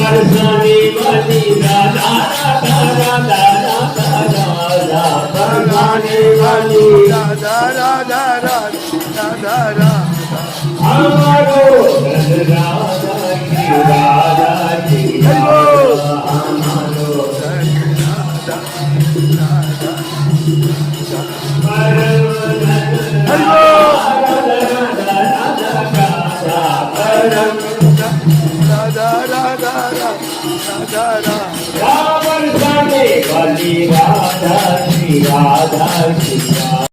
परसानी वाली राधा राधा राधा राधा राधा परसानी वाली राधा राधा राधा राधा हमारो राधा की राधा की राधा हमारो राधा राधा राधा राधा